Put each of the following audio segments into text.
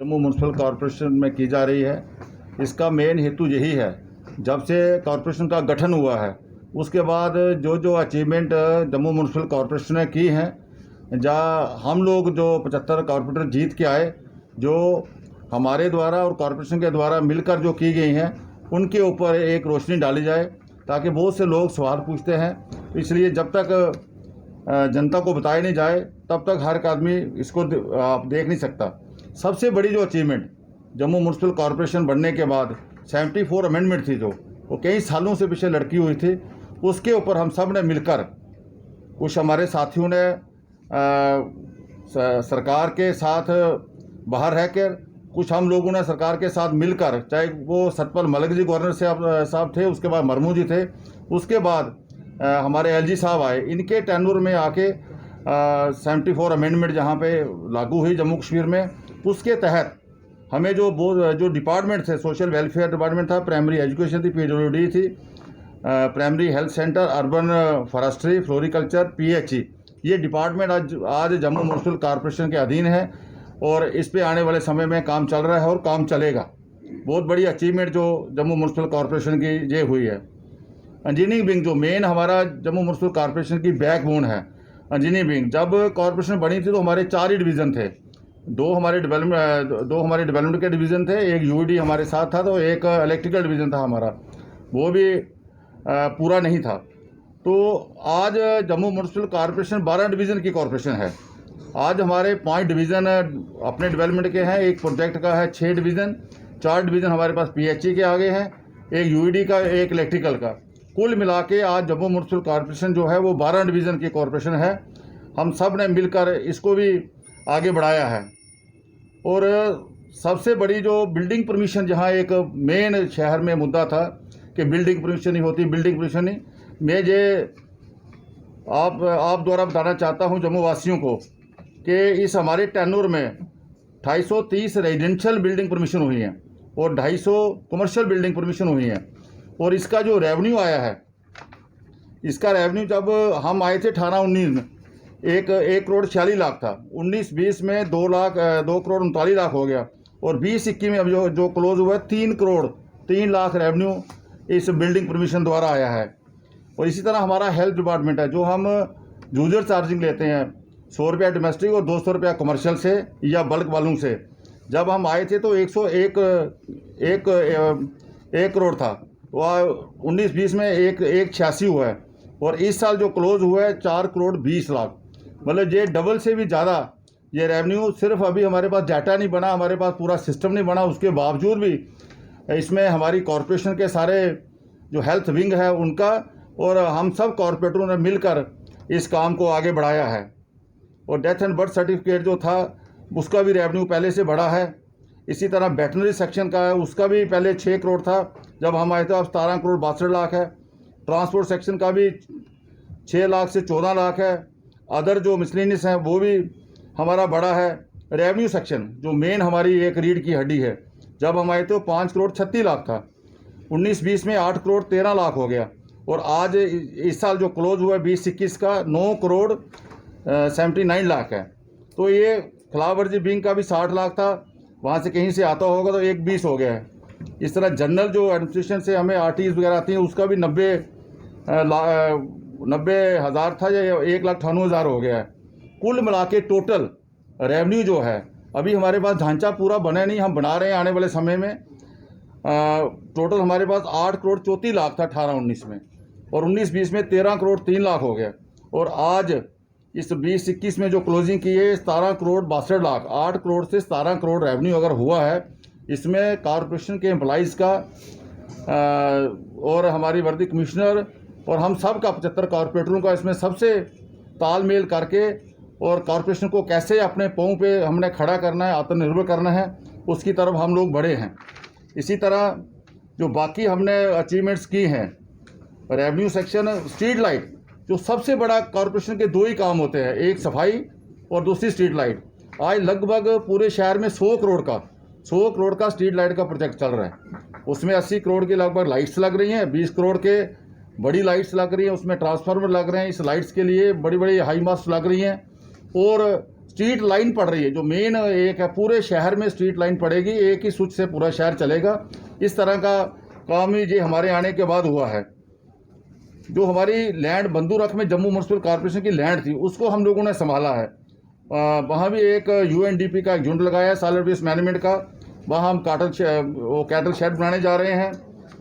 Jammu municipal corporation में की जा रही है, इसका मेन हेतु यही है, जब से कॉरपोरेशन का गठन हुआ है उसके बाद जो अचीवमेंट जम्मू म्यूनसिपल कॉरपोरेशन ने की हैं, जहाँ हम लोग जो 75 कॉरपोरेटर जीत के आए, जो हमारे द्वारा और कॉरपोरेशन के द्वारा मिलकर जो की गई हैं, उनके ऊपर एक रोशनी डाली जाए, ताकि बहुत से लोग सवाल पूछते हैं। इसलिए जब तक जनता को बताया नहीं जाए तब तक हर एक आदमी इसको आप देख नहीं सकता। सबसे बड़ी जो अचीवमेंट जम्मू म्यूनसिपल कॉरपोरेशन बनने के बाद 74 अमेंडमेंट थी, जो वो कई सालों से पीछे लटकी हुई थी, उसके ऊपर हम सब ने मिलकर, कुछ हमारे साथियों ने सरकार के साथ बाहर रहकर, कुछ हम लोगों ने सरकार के साथ मिलकर, चाहे वो सतपाल मलिक जी गवर्नर साहब थे, उसके बाद मरमू जी थे, उसके बाद हमारे एलजी साहब आए, इनके टेन्योर में आके 74 अमेंडमेंट जहाँ पे लागू हुई जम्मू कश्मीर में, उसके तहत हमें जो डिपार्टमेंट थे, सोशल वेलफेयर डिपार्टमेंट था, प्राइमरी एजुकेशन थी, PWD थी, primary health centre, urban forestry, floriculture, PHE, ये डिपार्टमेंट आज जम्मू म्यूनसिपल कॉरपोरेशन के अधीन है और इस पे आने वाले समय में काम चल रहा है और काम चलेगा। बहुत बड़ी अचीवमेंट जो जम्मू म्यूनसिपल कॉरपोरेशन की ये हुई है। इंजीनियरिंग विंग जो मेन हमारा जम्मू म्यूनसिपल कॉरपोरेशन की बैकबोन है, इंजीनियरिंग विंग, जब कॉरपोरेशन बनी थी तो हमारे 4 ही डिवीज़न थे, दो हमारे डेवलपमेंट के डिवीज़न थे, एक UED हमारे साथ था, तो एक इलेक्ट्रिकल डिवीज़न था हमारा, वो भी पूरा नहीं था। तो आज जम्मू म्यूनसिपल कॉरपोरेशन 12 डिवीज़न की कॉरपोरेशन है। आज हमारे 5 डिवीज़न अपने डेवलपमेंट के हैं, एक प्रोजेक्ट का है 6 डिवीज़न, 4 डिवीज़न हमारे पास PHE के आगे हैं, एक UED का, एक इलेक्ट्रिकल का। कुल मिला के आज जम्मू म्यूनसिपल कॉरपोरेशन जो है वो 12 डिवीज़न की कॉरपोरेशन है। हम सब ने मिलकर इसको भी आगे बढ़ाया है। और सबसे बड़ी जो बिल्डिंग परमिशन, जहाँ एक मेन शहर में मुद्दा था कि बिल्डिंग परमिशन नहीं होती, बिल्डिंग परमिशन नहीं, मैं ये आप द्वारा बताना चाहता हूँ जम्मू वासियों को कि इस हमारे टेन्योर में 230 रेजिडेंशियल बिल्डिंग परमिशन हुई हैं और 250 कमर्शियल बिल्डिंग परमिशन हुई हैं। और इसका जो रेवेन्यू आया है, इसका रेवेन्यू जब हम आए थे 18-19 में 1 करोड़ 46 लाख था, 19-20 में 2 करोड़ 39 लाख हो गया, और 20-21 में अब जो क्लोज हुआ है 3 करोड़ 3 लाख रेवेन्यू इस बिल्डिंग परमिशन द्वारा आया है। और इसी तरह हमारा हेल्थ डिपार्टमेंट है, जो हम यूजर चार्जिंग लेते हैं 100 रुपया डोमेस्टिक और 200 रुपया कमर्शियल से या बल्क वालों से। जब हम आए थे तो 101 करोड़ था, वह 19-20 में 186 हुआ है, और इस साल जो क्लोज हुआ है 4 करोड़ 20 लाख, मतलब ये डबल से भी ज़्यादा ये रेवेन्यू। सिर्फ अभी हमारे पास डाटा नहीं बना, हमारे पास पूरा सिस्टम नहीं बना, उसके बावजूद भी इसमें हमारी कॉरपोरेशन के सारे जो हेल्थ विंग है उनका और हम सब कॉरपोरेटरों ने मिलकर इस काम को आगे बढ़ाया है। और डेथ एंड बर्थ सर्टिफिकेट जो था उसका भी रेवेन्यू पहले से बढ़ा है। इसी तरह वेटनरी सेक्शन का है, उसका भी पहले 6 करोड़ था जब हम आए थे, अब 17 करोड़ 62 लाख है। ट्रांसपोर्ट सेक्शन का भी 6 लाख से 14 लाख है। अदर जो मिसलेनियस हैं वो भी हमारा बड़ा है। रेवेन्यू सेक्शन जो मेन हमारी एक रीढ़ की हड्डी है, जब हम आए तो 5 करोड़ 36 लाख था, 19-20 में 8 करोड़ 13 लाख हो गया, और आज इस साल जो क्लोज हुआ है 20-21 का 9 करोड़ 79 लाख है। तो ये खिलाफवर्जी विंग का भी 60 लाख था, वहाँ से कहीं से आता होगा तो 1-20 हो गया है। इस तरह जनरल जो एडमिनिस्ट्रेशन से हमें RTs वगैरह आती हैं उसका भी 90 हज़ार था या 1,98,000 हो गया है। कुल मिला के टोटल रेवेन्यू जो है, अभी हमारे पास ढांचा पूरा बना नहीं, हम बना रहे हैं आने वाले समय में। टोटल हमारे पास 8 करोड़ 34 लाख था 18-19 में, और 19-20 में 13 करोड़ 3 लाख हो गया, और आज इस 20-21 में जो क्लोजिंग की है 17 करोड़ 62 लाख, 8 करोड़ से 17 करोड़ रेवेन्यू अगर हुआ है, इसमें कॉरपोरेशन के एम्प्लॉइज़ का और हमारी वर्दी कमिश्नर और हम सब का 75 कॉरपोरेटरों का इसमें सबसे तालमेल करके और कॉरपोरेशन को कैसे अपने पाँव पे हमने खड़ा करना है, आत्मनिर्भर करना है, उसकी तरफ हम लोग बढ़े हैं। इसी तरह जो बाकी हमने अचीवमेंट्स की हैं, रेवेन्यू सेक्शन, स्ट्रीट लाइट, जो सबसे बड़ा कॉरपोरेशन के 2 ही काम होते हैं, एक सफाई और दूसरी स्ट्रीट लाइट। आज लगभग पूरे शहर में 100 करोड़ का स्ट्रीट लाइट का प्रोजेक्ट चल रहा है। उसमें 80 करोड़ की लगभग लाइट्स लग रही हैं, 20 करोड़ के बड़ी लाइट्स लग रही हैं, उसमें ट्रांसफार्मर लग रहे हैं, इस लाइट्स के लिए बड़ी बड़ी हाई मास्ट लग रही हैं, और स्ट्रीट लाइन पड़ रही है, जो मेन एक है, पूरे शहर में स्ट्रीट लाइन पड़ेगी, एक ही स्विच से पूरा शहर चलेगा। इस तरह का काम ही ये हमारे आने के बाद हुआ है। जो हमारी लैंड बंदूरख में जम्मू म्यूनसिपल कॉर्पोरेशन की लैंड थी, उसको हम लोगों ने संभाला है। वहाँ भी एक UNDP का एक झुंड लगाया है, सॉलिड वेस्ट मैनेजमेंट का। वहाँ हम कैटल शेड बनाने जा रहे हैं।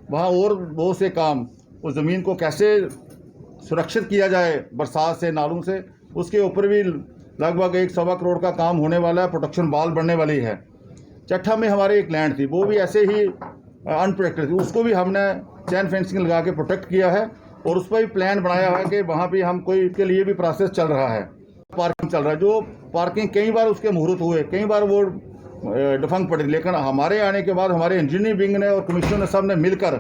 वहाँ और बहुत से काम, उस ज़मीन को कैसे सुरक्षित किया जाए बरसात से, नालों से, उसके ऊपर भी लगभग 1.25 करोड़ का काम होने वाला है। प्रोटेक्शन वॉल बनने वाली है। चट्ठा में हमारे एक लैंड थी, वो भी ऐसे ही अनप्रोटेक्टेड थी, उसको भी हमने चैन फेंसिंग लगा के प्रोटेक्ट किया है और उस पर भी प्लान बनाया है कि वहाँ भी हम कोई के लिए भी प्रोसेस चल रहा है। पार्किंग चल रहा है, जो पार्किंग कई बार उसके मुहूर्त हुए, कई बार वो डिफंक्ट पड़ी, लेकिन हमारे आने के बाद हमारे इंजीनियरिंग विंग ने और कमिश्नर ने सब ने मिलकर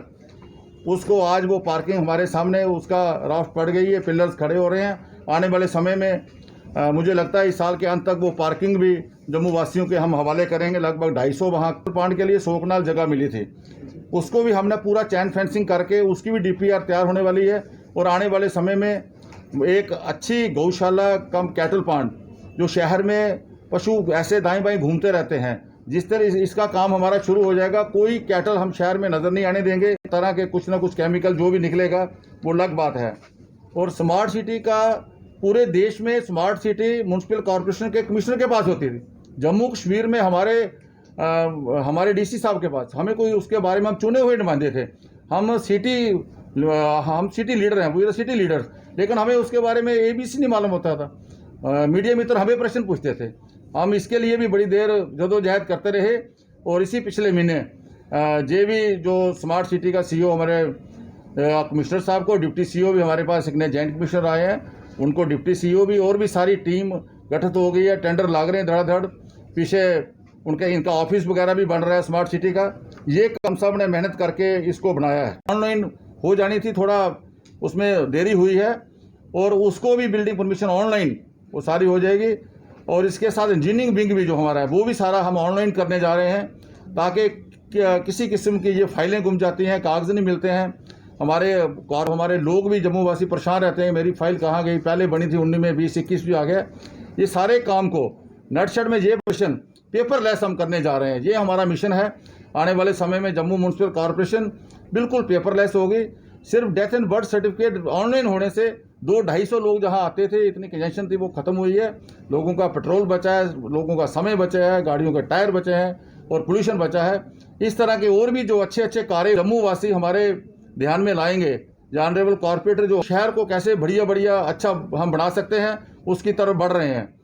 उसको आज वो पार्किंग हमारे सामने उसका राफ्ट पड़ गई है, पिलर्स खड़े हो रहे हैं। आने वाले समय में मुझे लगता है इस साल के अंत तक वो पार्किंग भी जम्मू वासियों के हम हवाले करेंगे। लगभग 250 वहाँ पांड के लिए 100 कनाल जगह मिली थी, उसको भी हमने पूरा चैन फेंसिंग करके उसकी भी DPR तैयार होने वाली है। और आने वाले समय में एक अच्छी गौशाला कम कैटल पांड, जो शहर में पशु ऐसे दाएं बाएं घूमते रहते हैं, जिस तरह इसका काम हमारा शुरू हो जाएगा। कोई कैटल हम शहर में नज़र नहीं आने देंगे। तरह के कुछ ना कुछ केमिकल जो भी निकलेगा वो अलग बात है। और स्मार्ट सिटी का पूरे देश में स्मार्ट सिटी म्यूनसिपल कॉर्पोरेशन के कमिश्नर के पास होती थी। जम्मू कश्मीर में हमारे DC साहब के पास, हमें कोई उसके बारे में, हम चुने हुए नुमाइंदे थे, हम सिटी लीडर हैं, वी सिटी लीडर्स, लेकिन हमें उसके बारे में ABC नहीं मालूम होता था। मीडिया मित्र हमें प्रश्न पूछते थे। हम इसके लिए भी बड़ी देर जदोजहद करते रहे। और इसी पिछले महीने JB जो स्मार्ट सिटी का CEO हमारे कमिश्नर साहब को, डिप्टी CEO भी हमारे पास एक नए जॉइंट कमिश्नर आए हैं, उनको डिप्टी CEO भी, और भी सारी टीम गठित हो गई है। टेंडर लाग रहे हैं धड़ाधड़, पीछे इनका ऑफिस वगैरह भी बन रहा है स्मार्ट सिटी का। ये काम सब ने मेहनत करके इसको बनाया है। ऑनलाइन हो जानी थी, थोड़ा उसमें देरी हुई है, और उसको भी बिल्डिंग परमिशन ऑनलाइन वो सारी हो जाएगी। और इसके साथ इंजीनियरिंग विंग भी जो हमारा है, वो भी सारा हम ऑनलाइन करने जा रहे हैं, ताकि किसी किस्म की ये फाइलें गुम जाती हैं, कागज़ नहीं मिलते हैं। हमारे लोग भी जम्मू वासी परेशान रहते हैं, मेरी फाइल कहाँ गई, पहले बनी थी 19 में, 20, 21 भी आ गया। ये सारे काम को नटशट में ये मिशन पेपरलेस हम करने जा रहे हैं। ये हमारा मिशन है। आने वाले समय में जम्मू म्यूनसिपल कॉर्पोरेशन बिल्कुल पेपरलेस होगी। सिर्फ death and birth certificate online होने से 200-250 लोग जहां आते थे, इतनी कंजेशन थी, वो खत्म हुई है। लोगों का पेट्रोल बचा है, लोगों का समय बचा है, गाड़ियों के टायर बचे हैं और पोल्यूशन बचा है। इस तरह के और भी जो अच्छे अच्छे कार्य जम्मू वासी हमारे ध्यान में लाएंगे, ऑनरेबल कॉर्पोरेटर जो शहर को कैसे बढ़िया अच्छा हम बना सकते हैं, उसकी तरफ बढ़ रहे हैं।